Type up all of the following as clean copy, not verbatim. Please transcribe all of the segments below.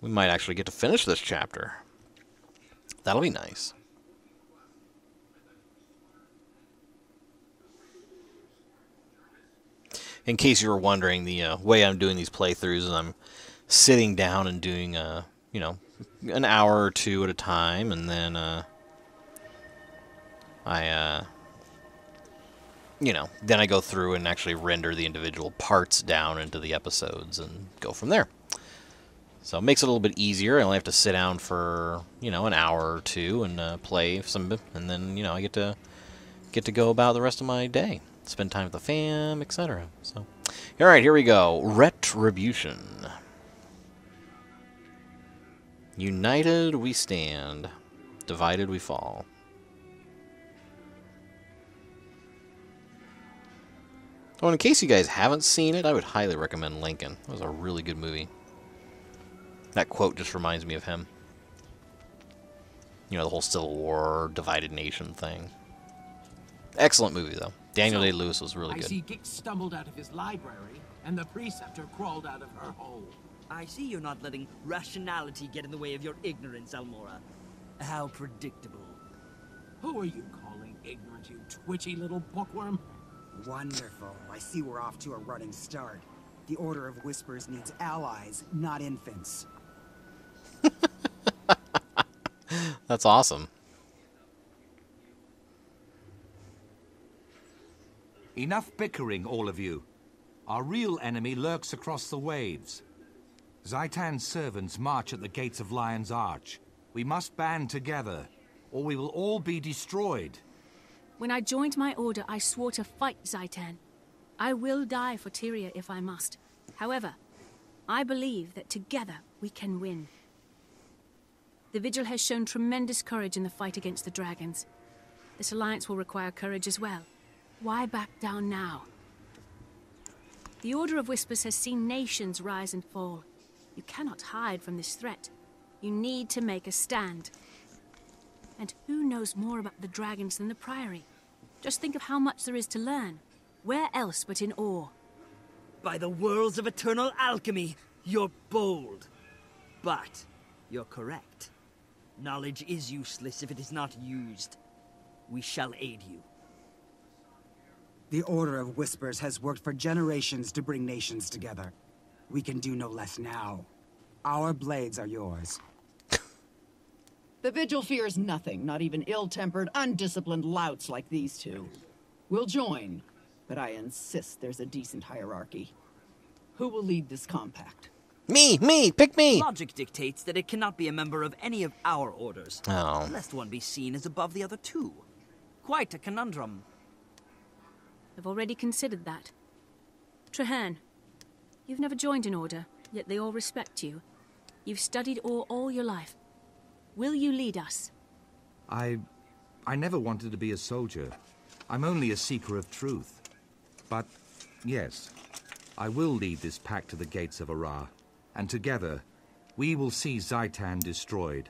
we might actually get to finish this chapter. That'll be nice. In case you were wondering, the way I'm doing these playthroughs is I'm sitting down and doing, you know, an hour or two at a time, and then you know, then I go through and actually render the individual parts down into the episodes and go from there. So it makes it a little bit easier. I only have to sit down for, you know, an hour or two and play some, and then, you know, I get to go about the rest of my day, spend time with the fam, etc. So, all right, here we go. Retribution. United we stand, divided we fall. Oh, and in case you guys haven't seen it, I would highly recommend Lincoln. It was a really good movie. That quote just reminds me of him. You know, the whole Civil War, divided nation thing. Excellent movie, though. Daniel Day-Lewis was really good. I see Gix stumbled out of his library, and the preceptor crawled out of her hole. I see you're not letting rationality get in the way of your ignorance, Almora. How predictable. Who are you calling ignorant, you twitchy little bookworm? Wonderful. I see we're off to a running start. The Order of Whispers needs allies, not infants. That's awesome. Enough bickering, all of you. Our real enemy lurks across the waves. Zaitan's servants march at the gates of Lion's Arch. We must band together, or we will all be destroyed. When I joined my order, I swore to fight Zaitan. I will die for Tyria if I must. However, I believe that together we can win. The Vigil has shown tremendous courage in the fight against the dragons. This alliance will require courage as well. Why back down now? The Order of Whispers has seen nations rise and fall. You cannot hide from this threat. You need to make a stand. And who knows more about the dragons than the Priory? Just think of how much there is to learn. Where else but in awe? By the worlds of eternal alchemy, you're bold. But you're correct. Knowledge is useless if it is not used. We shall aid you. The Order of Whispers has worked for generations to bring nations together. We can do no less now. Our blades are yours. The Vigil fears nothing, not even ill-tempered, undisciplined louts like these two. We'll join, but I insist there's a decent hierarchy. Who will lead this compact? Me! Pick me! Logic dictates that it cannot be a member of any of our orders, Oh. lest one be seen as above the other two. Quite a conundrum. I've already considered that. Traherne, you've never joined an order, yet they all respect you. You've studied all your life. Will you lead us? I never wanted to be a soldier. I'm only a seeker of truth. But, yes, I will lead this pack to the gates of Ara, and together, we will see Zaitan destroyed.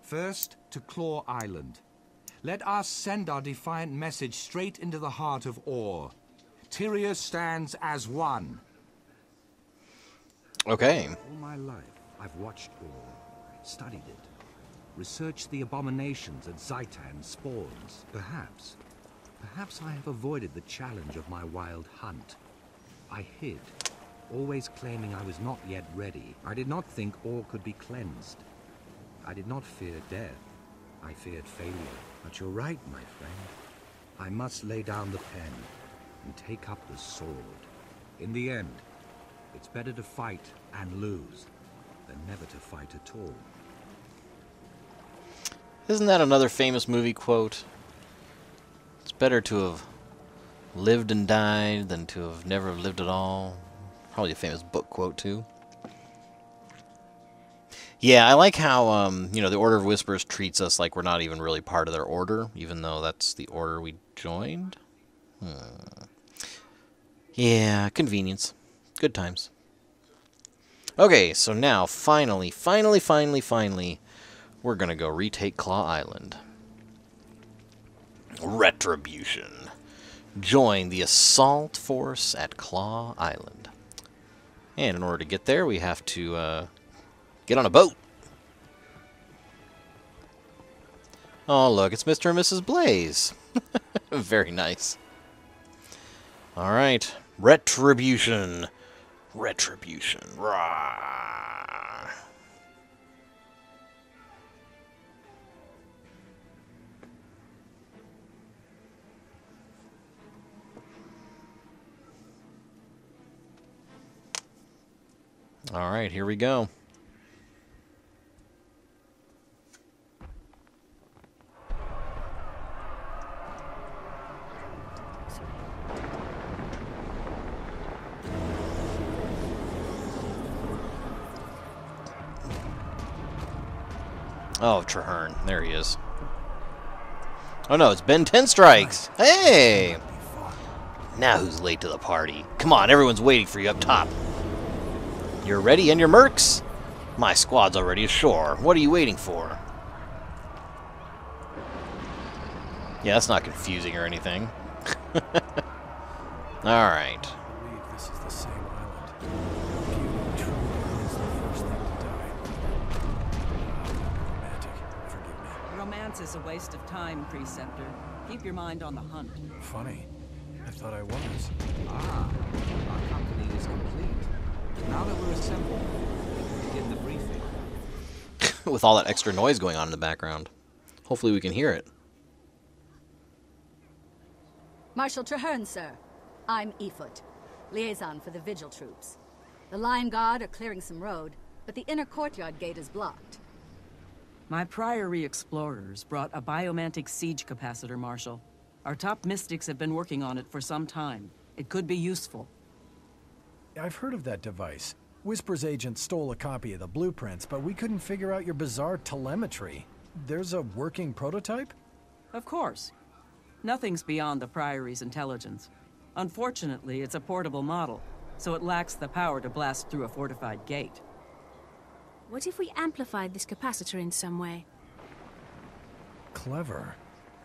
First, to Claw Island. Let us send our defiant message straight into the heart of Or. Tyria stands as one. Okay. All my life, I've watched Or, studied it, researched the abominations that Zaitan spawns. Perhaps I have avoided the challenge of my wild hunt. I hid, always claiming I was not yet ready. I did not think Or could be cleansed. I did not fear death. I feared failure. But you're right, my friend. I must lay down the pen and take up the sword. In the end, it's better to fight and lose than never to fight at all. Isn't that another famous movie quote? It's better to have lived and died than to have never lived at all. Probably a famous book quote, too. Yeah, I like how, you know, the Order of Whispers treats us like we're not even really part of their order, even though that's the order we joined. Yeah, convenience. Good times. Okay, so now, finally, we're gonna go retake Claw Island. Retribution. Join the assault force at Claw Island. And in order to get there, we have to Get on a boat. Oh, look, it's Mr. and Mrs. Blaze. Very nice. All right. Retribution. Retribution. Rah. All right, here we go. Oh, Traherne. There he is. Oh no, it's Ben 10 Strikes. Hey! Now who's late to the party? Come on, everyone's waiting for you up top. You're ready and your mercs? My squad's already ashore. What are you waiting for? Yeah, that's not confusing or anything. Alright. I believe this is the same island. GW2 is the first thing to die. Romantic. Forgive me. Romance is a waste of time, Preceptor. Keep your mind on the hunt. Funny. I thought I was. Ah, our company is complete. Now that we're assembled, we can begin the briefing. With all that extra noise going on in the background. Hopefully we can hear it. Marshal Traherne, sir. I'm Efoot, liaison for the Vigil troops. The Lion Guard are clearing some road, but the inner courtyard gate is blocked. My Priory explorers brought a biomantic siege capacitor, Marshal. Our top mystics have been working on it for some time. It could be useful. I've heard of that device. Whisper's agent stole a copy of the blueprints, but we couldn't figure out your bizarre telemetry. There's a working prototype? Of course. Nothing's beyond the Priory's intelligence. Unfortunately, it's a portable model, so it lacks the power to blast through a fortified gate. What if we amplified this capacitor in some way? Clever.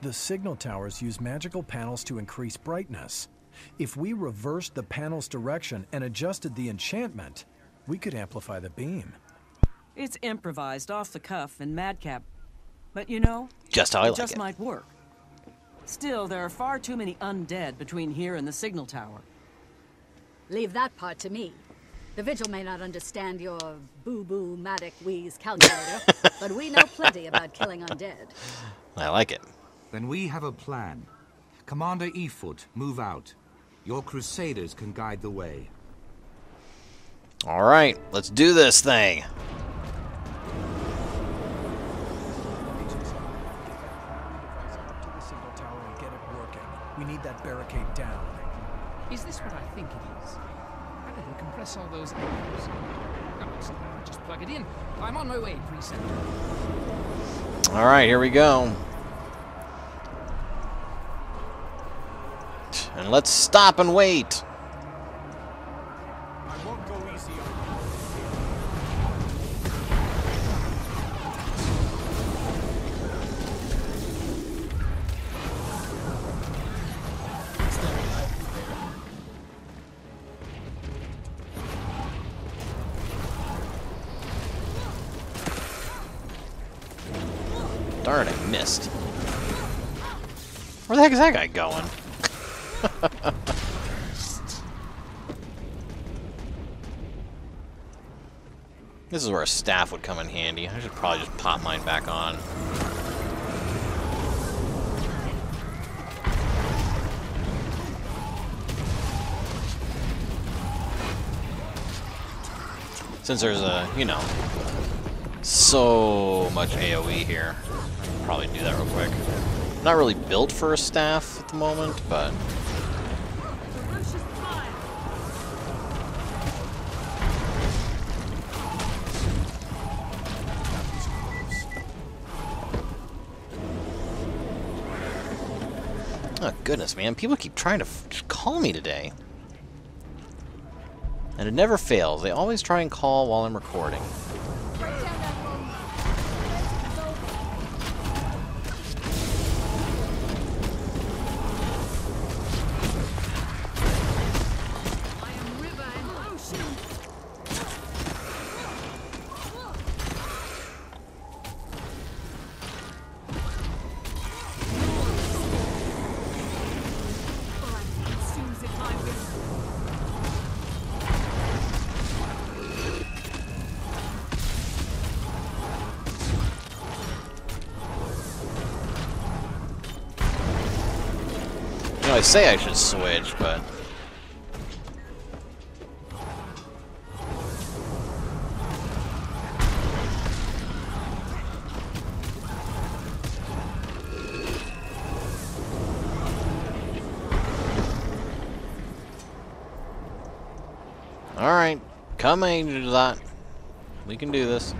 The signal towers use magical panels to increase brightness. If we reversed the panel's direction and adjusted the enchantment, we could amplify the beam. It's improvised, off the cuff, and madcap. But you know, Just how I it like just it. might work. Still, there are far too many undead between here and the signal tower. Leave that part to me. The Vigil may not understand your boo-boo, matic, wheeze calculator, but we know plenty about killing undead. I like it. Then we have a plan. Commander Efoot, move out. Your crusaders can guide the way. All right, let's do this thing. To the signal tower and get it working. We need that barricade down. Is this what I think it is? I better compress all those echoes. Oh, excellent. Just plug it in. I'm on my way, Preceptor. All right, here we go. And let's stop and wait. I won't go easy on Darn, I missed. Where the heck is that guy going? This is where a staff would come in handy. I should probably just pop mine back on. Since there's a, you know, so much AoE here, I can probably do that real quick. Not really built for a staff at the moment, but... Oh, goodness, man. People keep trying to just call me today. And it never fails. They always try and call while I'm recording. know, I say I should switch, but... Alright, come in, that. We can do this.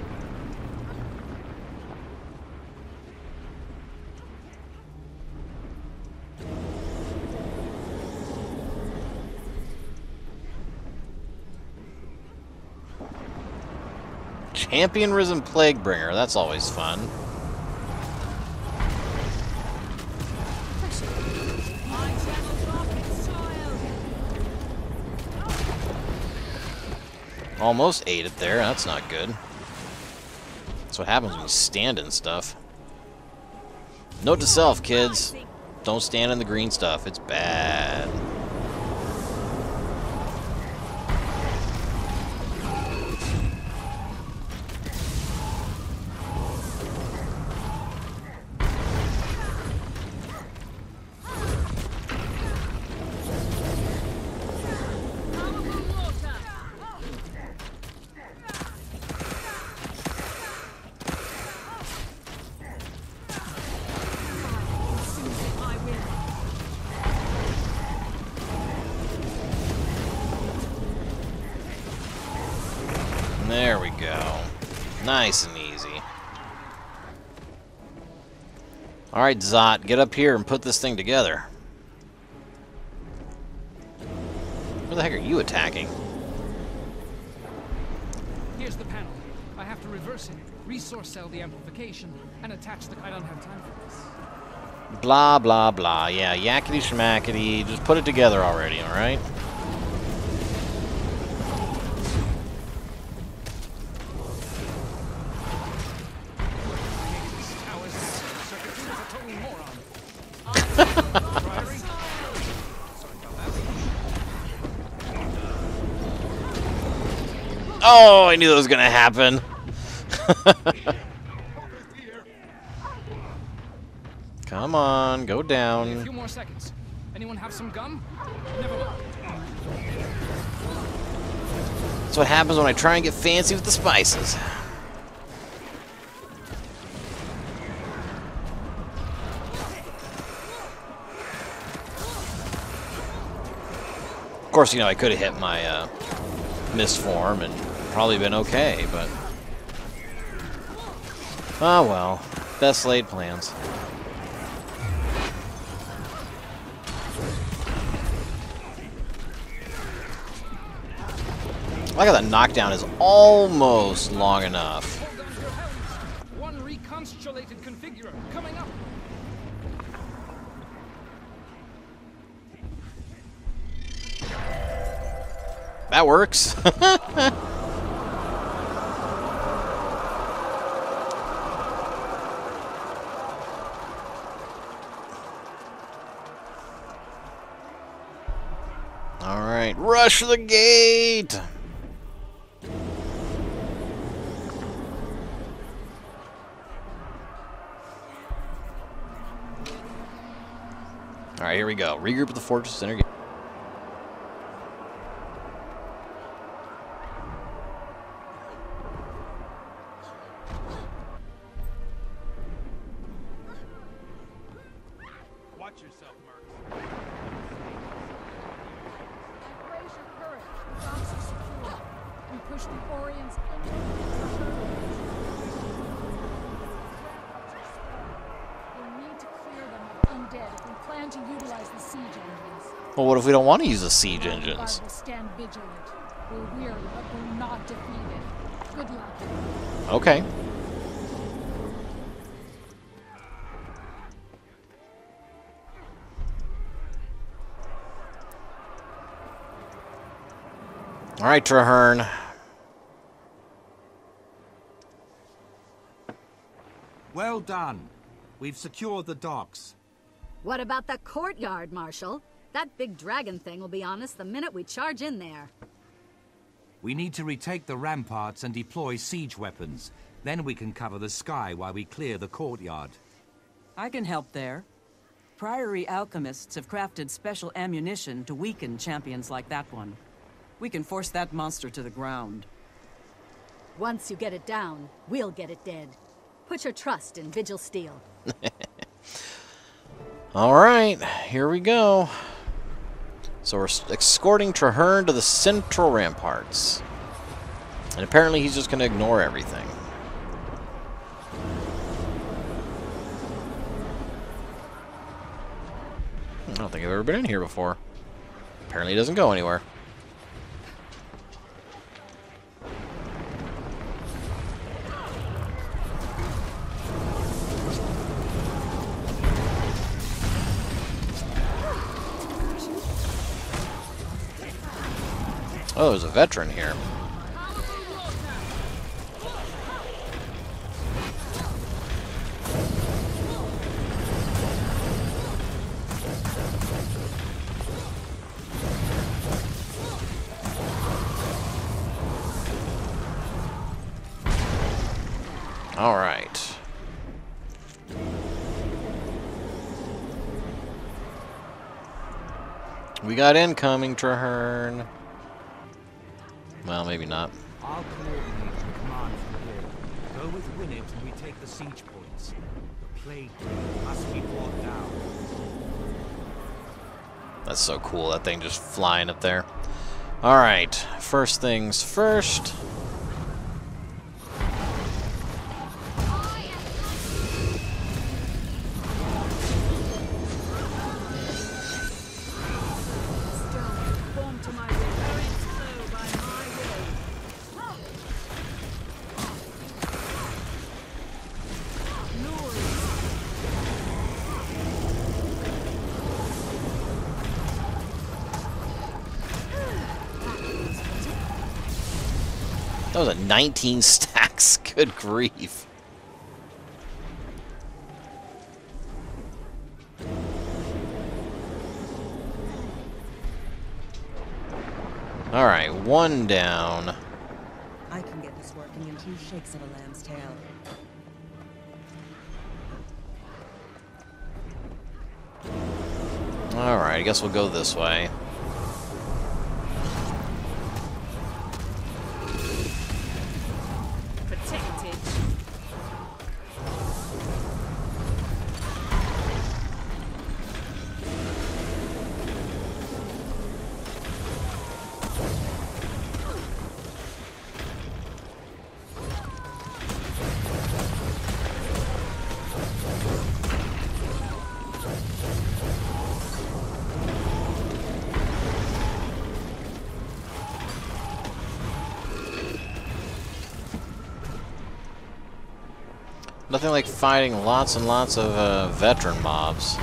Champion Risen Plaguebringer, that's always fun. Almost ate it there, that's not good. That's what happens when you stand in stuff. Note to self, kids. Don't stand in the green stuff, it's bad. There we go. Nice and easy. Alright, Zot, get up here and put this thing together. Where the heck are you attacking? Here's the panel. I have to reverse it, resource cell the amplification, and attach the... I don't have time for this. Blah, blah, blah. Yeah, yakety schmackety. Just put it together already, alright? Oh, I knew that was gonna happen. Come on, go down. A few more seconds. Anyone have some gum? Never mind. That's what happens when I try and get fancy with the spices. Of course, you know, I could have hit my mist form and probably been okay, but... Oh well. Best laid plans. I got that knockdown is almost long enough. One reconstellated configurer coming up. That works. All right, rush the gate. All right, here we go. Regroup at the fortress center gate. Watch yourself, Merc. Operation Courage. Docks are secure. We push the Orients into We'll need to clear them of undead if we plan to utilize the siege engines. Well, what if we don't want to use the siege engines? We'll stand vigilant. We're weary, but we're not defeated. Good luck. Okay. All right, Traherne. Well done. We've secured the docks. What about the courtyard, Marshal? That big dragon thing will be on us the minute we charge in there. We need to retake the ramparts and deploy siege weapons. Then we can cover the sky while we clear the courtyard. I can help there. Priory alchemists have crafted special ammunition to weaken champions like that one. We can force that monster to the ground. Once you get it down, we'll get it dead. Put your trust in Vigil Steel. Alright, here we go. So we're escorting Traherne to the central ramparts. And apparently he's just going to ignore everything. I don't think I've ever been in here before. Apparently he doesn't go anywhere. Oh, there's a veteran here. All right. We got incoming, Traherne. Well, maybe not. I'll coordinate and command from here. Go with Winnet and we take the siege points. The plague must be brought down. That's so cool, that thing just flying up there. Alright, first things first. That was a 19 stacks. Good grief. Alright, one down. I can get this working in 2 shakes of a lamb's tail. Alright, I guess we'll go this way. Protected. Nothing like fighting lots and lots of veteran mobs.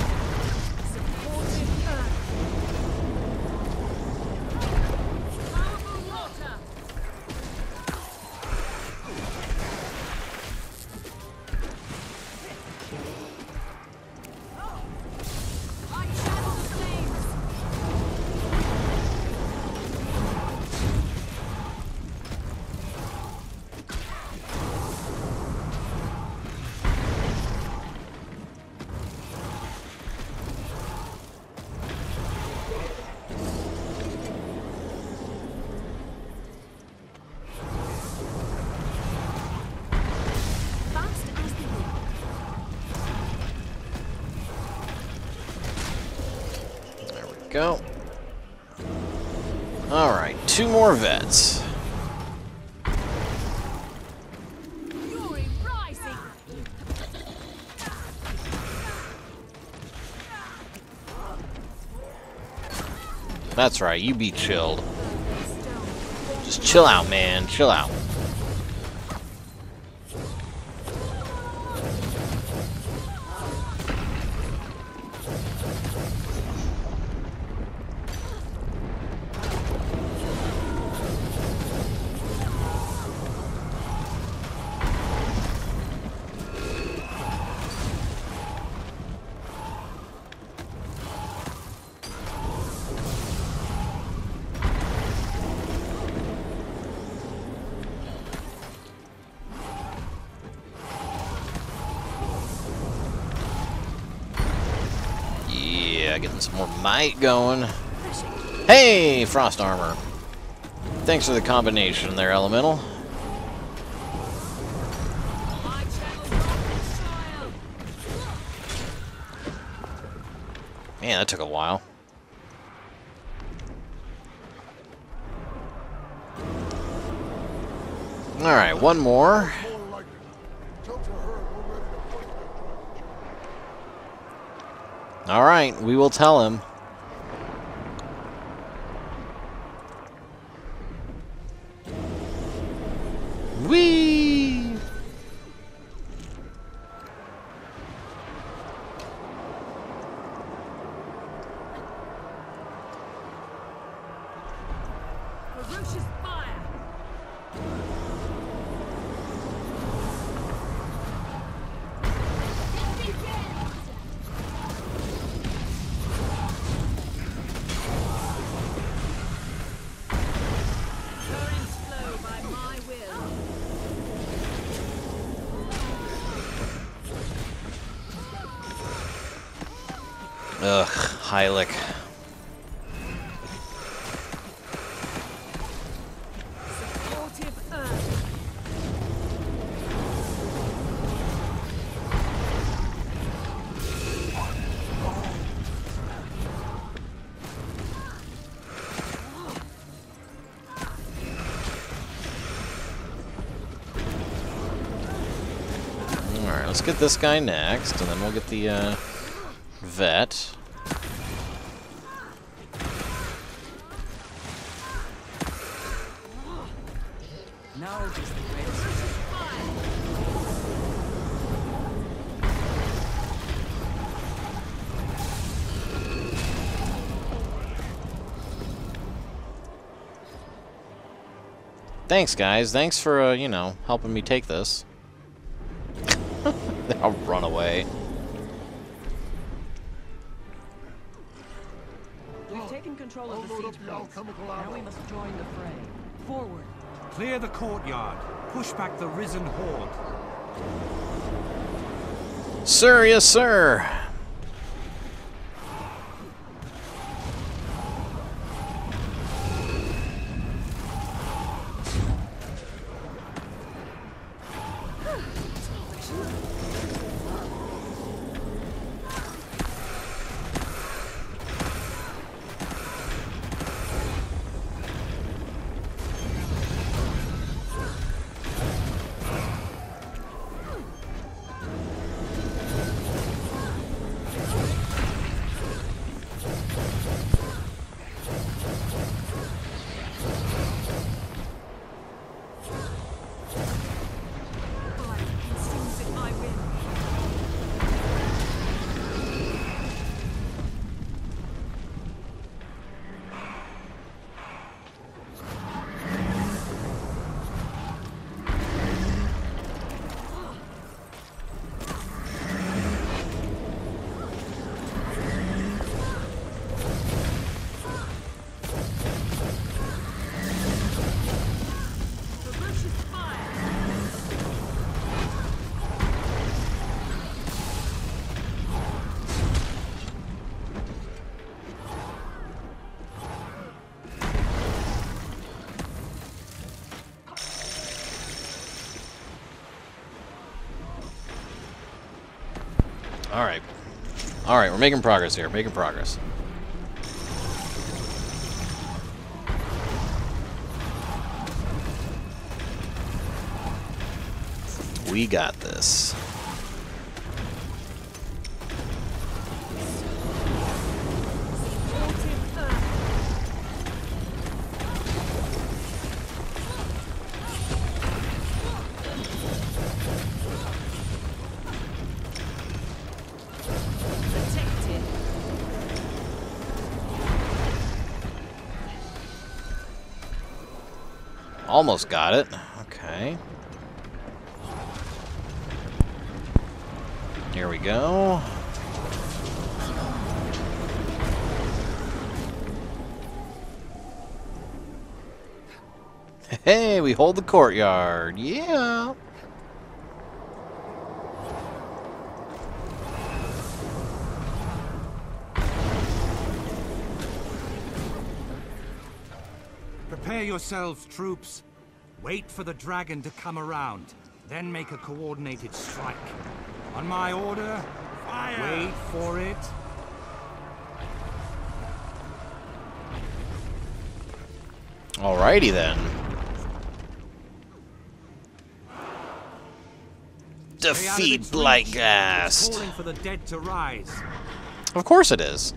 Go. Alright, 2 more vets. That's right, you be chilled. Just chill out, man. Chill out. getting some more might going. Hey, frost armor. Thanks for the combination there, Elemental. Man, that took a while. Alright, one more. Alright, we will tell him. Whee! Ferocious fire! Currents flow by my will. Ugh, Hylic. Supportive earth. Alright, let's get this guy next, and then we'll get the, vet. Knowledge is the greatest. Thanks, guys. Thanks for, you know, helping me take this. I'll run away. We've taken control of the siege points. Now we must join the fray. Forward. Clear the courtyard. Push back the risen horde. Sir, yes, sir. Alright. Alright, we're making progress here. Making progress. We got this. Almost got it. Okay. Here we go. Hey, we hold the courtyard. Yeah. Prepare yourselves, troops. Wait for the dragon to come around. Then make a coordinated strike. On my order, fire! Wait for it. Alrighty then. Defeat Blightgast. Calling for the dead to rise. Of course it is.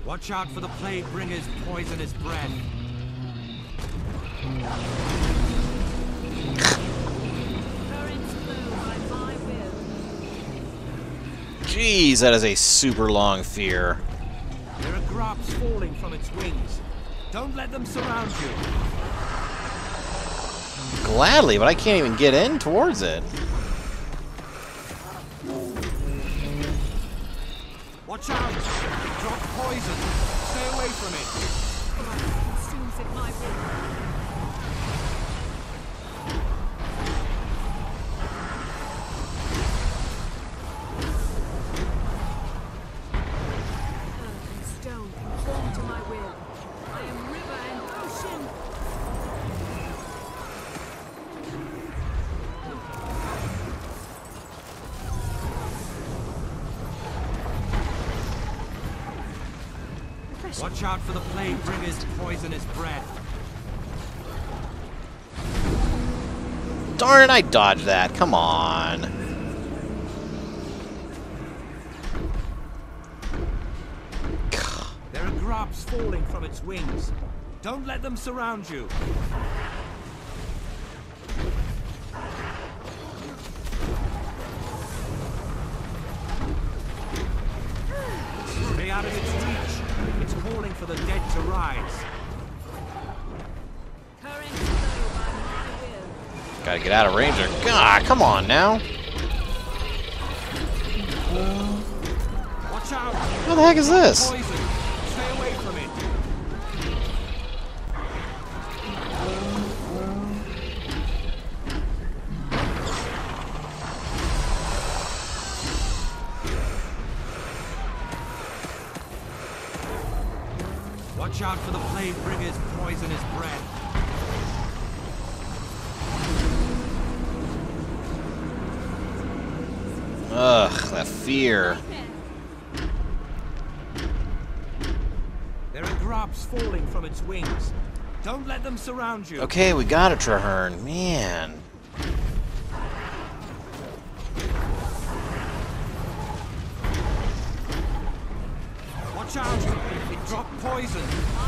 Watch out for the plague bringer's poisonous breath. Jeez, that is a super long fear. There are grubs falling from its wings. Don't let them surround you. Gladly, but I can't even get in towards it. Watch out! Drop poison. Stay away from it. Consumes it my will. Watch out for the plague bringer's poisonous breath. Darn it, I dodged that. Come on. There are grubs falling from its wings. Don't let them surround you. Stay out of its reach. It's calling for the dead to rise. Gotta get out of range. God, come on now. Watch out. What the heck is this? Poison. Stay away from it. Watch out for the plague bringer's poisonous breath. Ugh, that fear. There are grubs falling from its wings. Don't let them surround you. Okay, we got a Traherne. Man. Watch out! It dropped poison.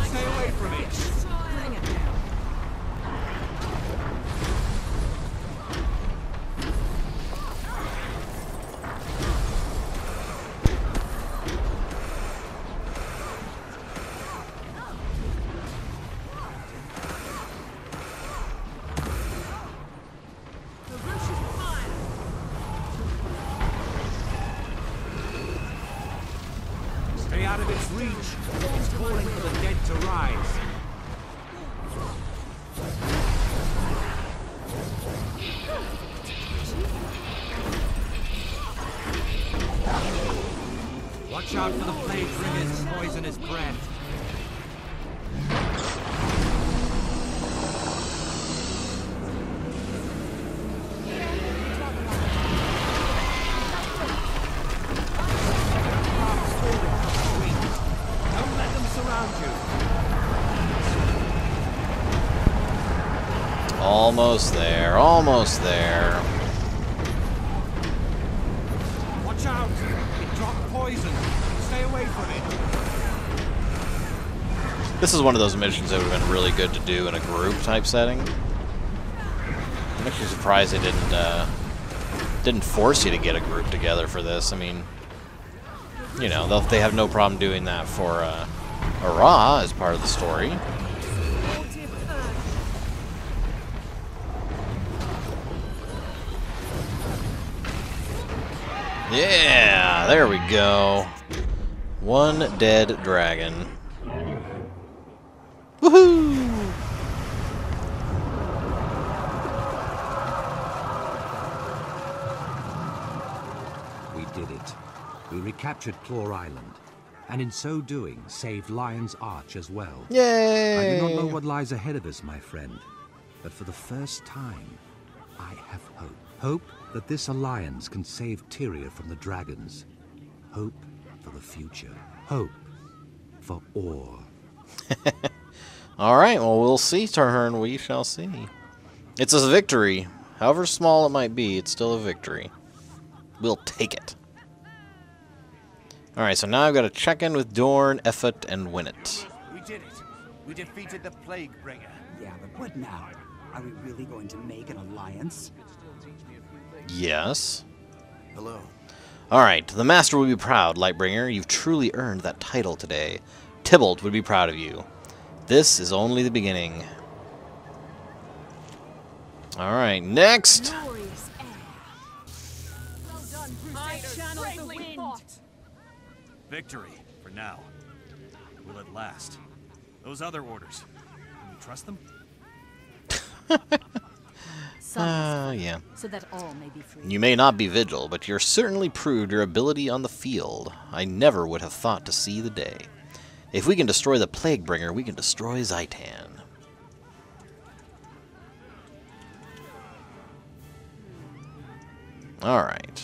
Stay away from it. Bring it down. Stay out of its reach. It's calling for the dead to rise. Watch out for the plague bringer's poisonous breath. Don't let them surround you. Almost there. Almost there. Watch out! It dropped poison. Stay away from it. This is one of those missions that would have been really good to do in a group type setting. I'm actually surprised they didn't force you to get a group together for this. I mean, you know, they have no problem doing that for Ra as part of the story. Yeah, there we go. One dead dragon. Woohoo! We recaptured Claw Island, and in so doing, saved Lion's Arch as well. Yay! I do not know what lies ahead of us, my friend, but for the first time, I have hope. Hope that this alliance can save Tyria from the dragons. Hope for the future. Hope for Orr. Alright, well, we'll see, Traherne. We shall see. It's a victory. However small it might be, it's still a victory. We'll take it. Alright, so now I've got to check in with Dorn, Effort, and Winnet. We did it. We defeated the Plague Bringer. Yeah, but what now? Are we really going to make an alliance? Yes. Hello. Alright, the Master will be proud, Lightbringer. You've truly earned that title today. Tybalt would be proud of you. This is only the beginning. Alright, next! Victory, for now. Will it last? Those other orders, can you trust them? Yeah. So that all may be free. You may not be Vigil, but you're certainly proved your ability on the field. I never would have thought to see the day. If we can destroy the Plaguebringer, we can destroy Zhaitan. Alright.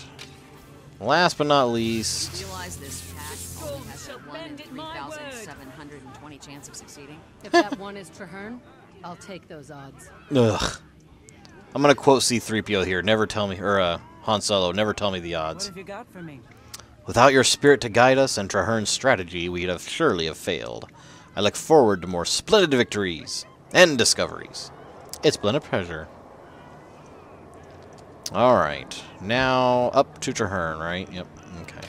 Last but not least... Realize this pack only has a 1 in 3,720 chance of succeeding? If that one is Traherne, I'll take those odds. Ugh. I'm gonna quote C-3PO here. Never tell me, or Han Solo, never tell me the odds. What have you got for me? Without your spirit to guide us and Traherne's strategy, we'd have surely have failed. I look forward to more splendid victories and discoveries. It's been a pleasure. Alright, now up to Traherne, right? Yep, okay.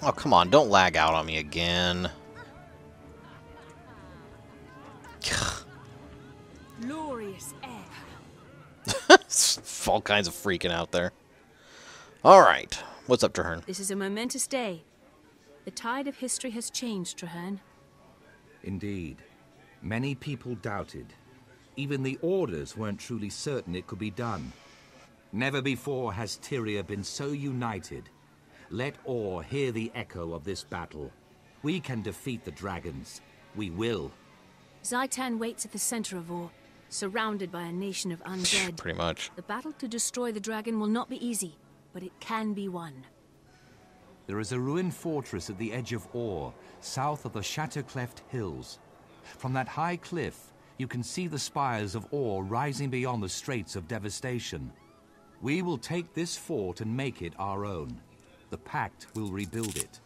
Oh, come on, don't lag out on me again. Glorious air. All kinds of freaking out there. Alright, what's up, Traherne? This is a momentous day. The tide of history has changed, Traherne. Indeed. Many people doubted. Even the Orders weren't truly certain it could be done. Never before has Tyria been so united. Let Orr hear the echo of this battle. We can defeat the dragons. We will. Zhaitan waits at the center of Orr, surrounded by a nation of undead. Pretty much. The battle to destroy the dragon will not be easy, but it can be won. There is a ruined fortress at the edge of Orr, south of the Shattercleft Hills. From that high cliff, you can see the spires of Orr rising beyond the Straits of Devastation. We will take this fort and make it our own. The Pact will rebuild it.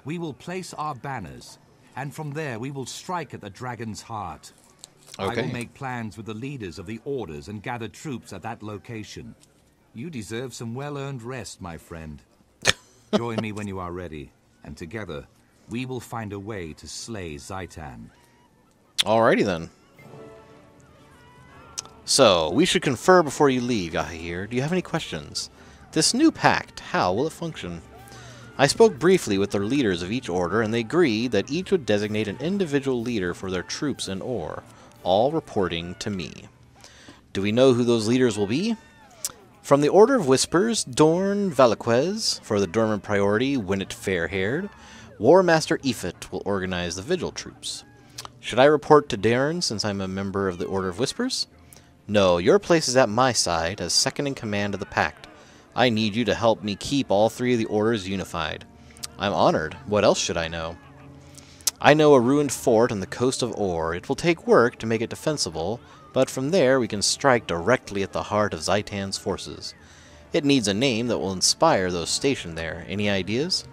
We will place our banners, and from there we will strike at the dragon's heart. Okay. I will make plans with the leaders of the Orders and gather troops at that location. You deserve some well-earned rest, my friend. Join me when you are ready, and together we will find a way to slay Zhaitan. Alrighty then. So, we should confer before you leave, Yahir. Do you have any questions? This new pact, how will it function? I spoke briefly with the leaders of each order, and they agreed that each would designate an individual leader for their troops in Orr, all reporting to me. Do we know who those leaders will be? From the Order of Whispers, Dorn Valaquez. For the Dormant Priority, Winnet Fairhaired. War Master Ifit will organize the Vigil troops. Should I report to Darren since I'm a member of the Order of Whispers? No, your place is at my side as second in command of the Pact. I need you to help me keep all three of the orders unified. I'm honored. What else should I know? I know a ruined fort on the coast of Orr. It will take work to make it defensible, but from there we can strike directly at the heart of Zhaitan's forces. It needs a name that will inspire those stationed there. Any ideas?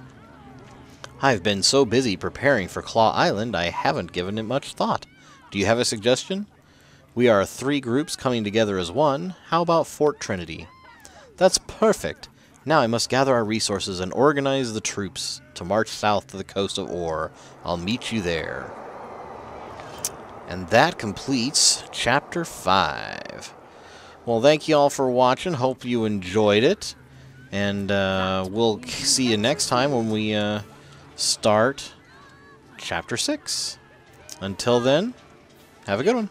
I've been so busy preparing for Claw Island, I haven't given it much thought. Do you have a suggestion? We are 3 groups coming together as one. How about Fort Trinity? That's perfect. Now I must gather our resources and organize the troops to march south to the coast of Orr. I'll meet you there. And that completes Chapter 5. Well, thank you all for watching. Hope you enjoyed it. And we'll see you next time when we start Chapter 6. Until then, Have a good one.